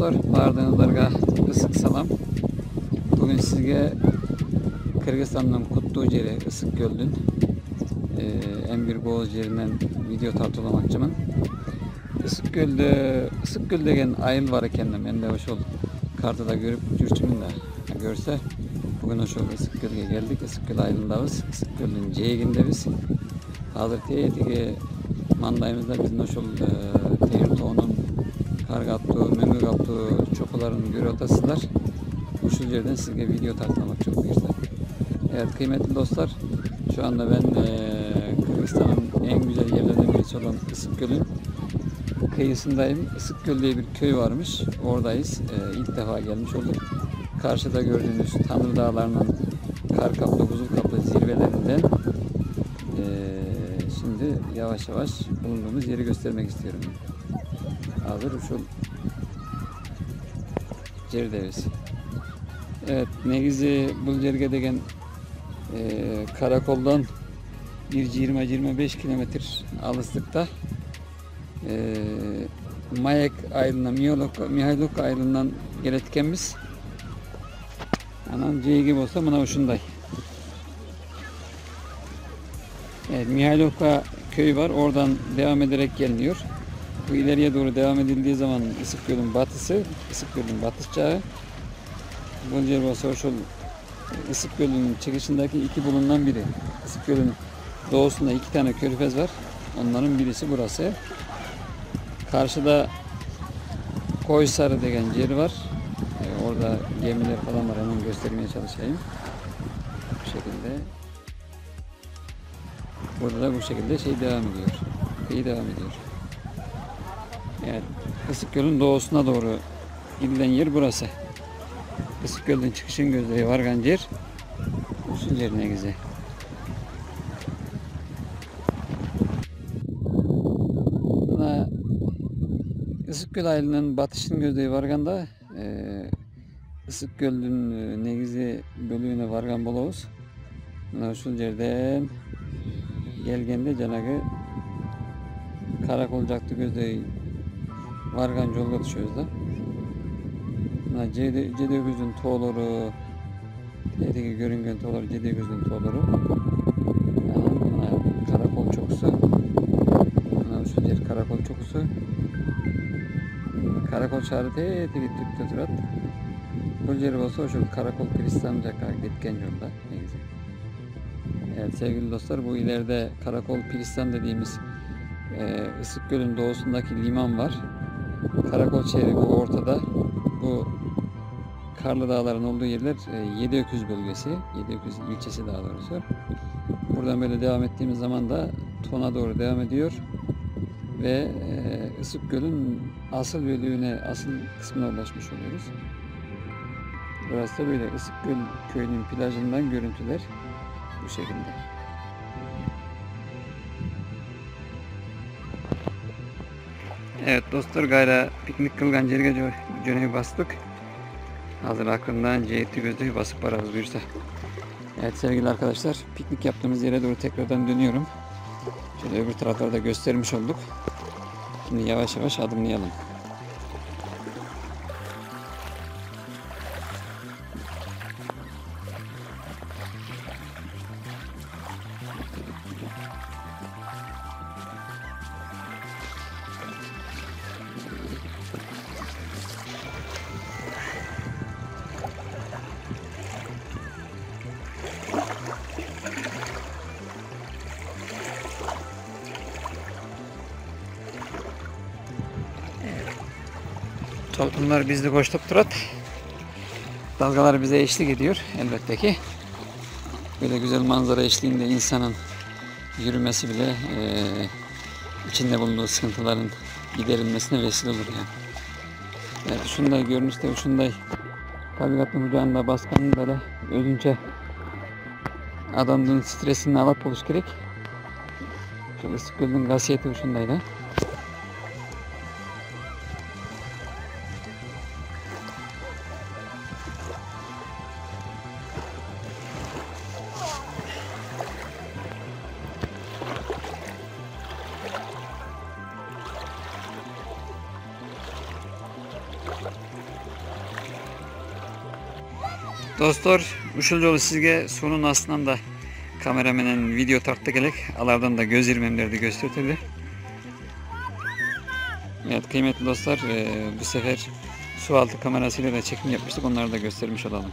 dostlar, bardığınızlarga ısık salam. Bugün sizge Kırgızistan'dan Kutlu yeri Isık Göl'dün en bir boğaz yerinden video tartulamakçımın. Isık Göl degen ayıl var ekendim. Ben de hoş ol kartada görüp жүрчүмүn da görse. Bugün hoş ol Isık Göl'e geldik. Isık Göl ayılındabız. Isık Göl'ün ceğindebiz. Hazır teyetigi mandayımızda bizim hoş ol teyir toğunun karga attığı, möngü kaptığı çokuların göre otasızlar. Bu yerden sizge video tartlamak çok güzel. Evet kıymetli dostlar, şu anda ben Kırgızistan'ın en güzel yerlerinden birisi olan Isık Göl'ün kıyısındayım. Isık Göl diye bir köy varmış. Oradayız. İlk defa gelmiş olduk. Karşıda gördüğünüz Tanrı Dağları'nın kar kaplı, buzul kaplı zirvelerinden şimdi yavaş yavaş bulunduğumuz yeri göstermek istiyorum. Hazır şu Cerdeviz. Evet, negizi bu yerge degen karakoldan bir 20-25 kilometre alıslıkta Mayek ayrılığından, Mihailok ayrılığından geletkenimiz anan C gibi olsa buna hoşunday. Evet, Mihailovka köyü var. Oradan devam ederek geliniyor. Bu ileriye doğru devam edildiği zaman Isık Göl'ün batısı, Isık Göl'ün batış çağı. Bu yer olsa hoş ol. Isık Göl'ün çıkışındaki iki bulundan biri. Isık Göl'ün doğusunda iki tane körfez var. Onların birisi burası. Karşıda Koysarı degen yer var. Orada gemiler falan var. Hemen göstermeye çalışayım. Bu şekilde. Burada da bu şekilde devam ediyor. Kıyı devam ediyor. Evet. Isık Göl'ün doğusuna doğru gidilen yer burası. Isık Göl'ün çıkışın gözleri vargan yer. Şu yerine güzel. Isık Göl ayılının batışın gözleri varganda Isık Göl'ün negizi bölüğüne vargan bolabız. Şu yerden gelgende janagı Karakolcaktı gözleri vargan yolga düşüyoruz da. Cedegöz'ün toğları, teyteki görüngen toğları, Cedegöz'ün toğları. Karakol çokusu. Şu yer karakol çokusu. Karakol çağrı teyteki tüpte durat. Bu yer olsa şu karakol Pristanlıcak'a gitken yolda. Ne güzel. Evet sevgili dostlar, bu ileride Karakol Piristan dediğimiz Isık Göl'ün doğusundaki liman var. Karakol şehri bu ortada. Bu Karlı Dağların olduğu yerler Yediöküz bölgesi. Yediöküz ilçesi daha doğrusu. Buradan böyle devam ettiğimiz zaman da Ton'a doğru devam ediyor. Ve Isık Göl'ün asıl bölüğüne, asıl kısmına ulaşmış oluyoruz. Burası da böyle Isık Göl köyünün plajından görüntüler bu şekilde. Evet dostlar, gayra piknik kılgan yerge jöney bastık. Hazır aklımdan ceheti gözü basıp vararız buyursa. Evet sevgili arkadaşlar, piknik yaptığımız yere doğru tekrardan dönüyorum. Şöyle öbür taraflarda göstermiş olduk. Şimdi yavaş yavaş adımlayalım. Bunlar bizde koştuk durat. Dalgalar bize eşlik ediyor elbette ki. Böyle güzel manzara eşliğinde insanın yürümesi bile içinde bulunduğu sıkıntıların giderilmesine vesile olur yani. Evet, şunday görünüşte, şunday tabiatın kucağında baskanın böyle özünce adamın stresini alıp buluş gerek. Şu Isık Göl'ün gasiyeti şundaydı. Dostlar, uşul sizge sunun aslında da kameramenen video tarttı gelek. Alardan da göz irmemleri de gösterdi. Evet kıymetli dostlar, bu sefer su altı kamerasıyla da çekim yapmıştık. Onları da göstermiş olalım.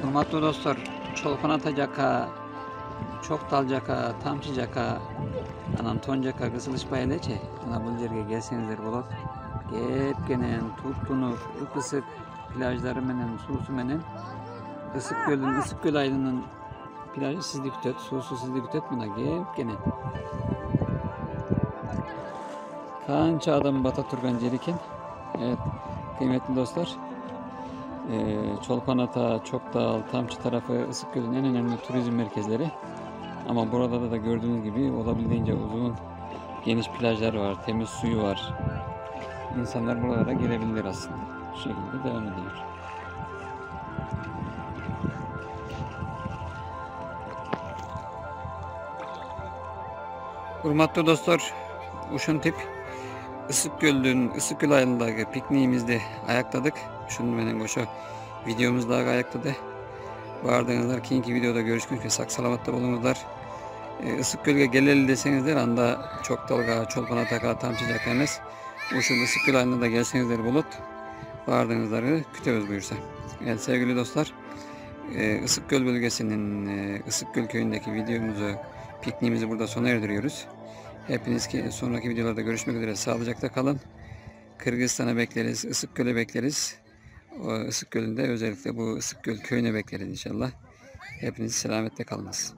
Hürmetli dostlar, çolpan atacaka, çok dalcaka, tamçıcaka, anan toncaka, kısılış bayaleçe, ana bu yerge gelsenizler bulut, gep genen, tuttunup, ıkısık plajları menen, susu menen, ısık gölün, ısık göl aydının plajı sizlik tütet, susu sizlik tütet buna gep genen. Kança adam Bata Turgan Celikin, evet kıymetli dostlar. Çolpanata, Çokdağ, Tamçı tarafı Isıkgöl'ün en önemli turizm merkezleri. Ama burada da gördüğünüz gibi olabildiğince uzun, geniş plajlar var, temiz suyu var. İnsanlar buralara gelebilir aslında. Şu şekilde devam ediyor. Hürmetli dostlar, uşun tip Isıkgöl'ün Isıkgöl ayındaki pikniğimizde ayakladık. Şunu benim koşu videomuzda ayaktadı. Vardığınızlar kinki videoda görüşmek üzere sak salamatta bulunurlar. Isıkgöl'e geleli desenizler anda çok dalga, çolpan ataka, tamçıcakanız. Uşun Isıkgöl ayında da gelsenizler bulut. Vardığınızları kütüyoruz buyursa. Evet sevgili dostlar, Isıkgöl bölgesinin Isıkgöl köyündeki videomuzu, pikniğimizi burada sona erdiriyoruz. Hepiniz sonraki videolarda görüşmek üzere. Sağlıcakla kalın. Kırgızistan'a bekleriz, Isıkgöl'e bekleriz. O Isıkgöl'ünde özellikle bu Isıkgöl köyüne bekleriz inşallah. Hepiniz selametle kalınız.